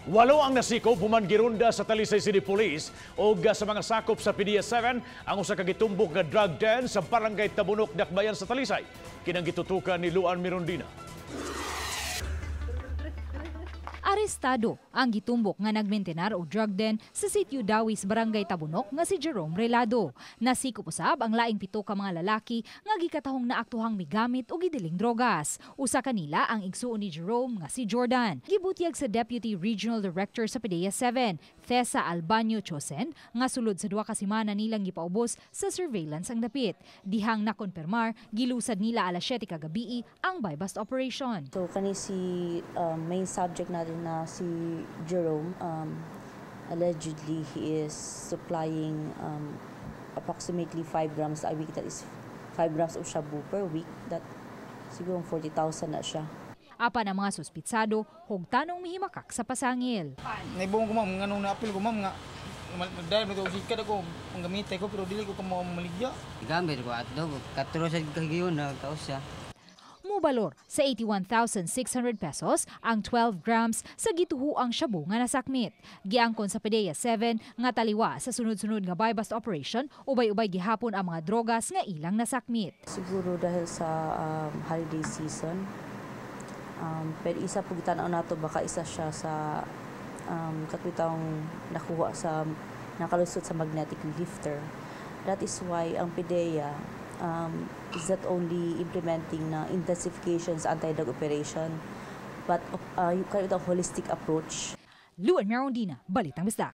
Walo ang nasikop human girunda sa Talisay City Police o sa mga sakop sa PDEA-7 ang usa ka gitumbok nga drug den sa Barangay Tabunok, Dakbayan sa Talisay. Kinang gitutukan ni Luan Mirondina. Arestado ang gitumbok nga nagmentenar o drug den sa sitio Dawis, Barangay Tabunok nga si Jerome Relado. Nasikop usab ang laing 7 ka mga lalaki nga gikatahong naaktuhang migamit og gidiling drogas. Usa kanila ang igsuon ni Jerome nga si Jordan. Gibutyag sa Deputy Regional Director sa PDEA-7, Thesa Albanyo Chosen, nga sulod sa 2 ka semana nilang gipaubos sa surveillance ang dapit. Dihang nakonpermar, gilusad nila alas 7 kagabi ang buy-bust operation. So kani si main subject natin na si Jerome, allegedly he is supplying approximately 5 grams a week. That is 5 grams of shabu per week. That siguro 40,000 na siya. Apan ang mga suspitsado, hugtanong mihimakak sa pasangil. Naibong ko ma'am, nganong na-appeal ko ma'am nga dahil ito sikat ako, ang gamitay ko pero dili ko kamo maligya. Gamit ko at do katuro sa kagiyon na taos siya. Mubalor sa 81,600 pesos ang 12 grams sa gituhuang shabu nga nasakmit. Giangkon sa PDEA-7 nga taliwa sa sunod-sunod nga buy-bust operation, ubay-ubay gihapon ang mga drogas nga ilang nasakmit. Siguro dahil sa holiday season, pero isa po gitanaw nato baka isa siya sa katwitang nakuha sa nakalusot sa magnetic lifter. That is why ang PDEA is not only implementing na intensification sa anti-drug operation, but you carry out a holistic approach. Luan Mirondina, Balitang Bisdak.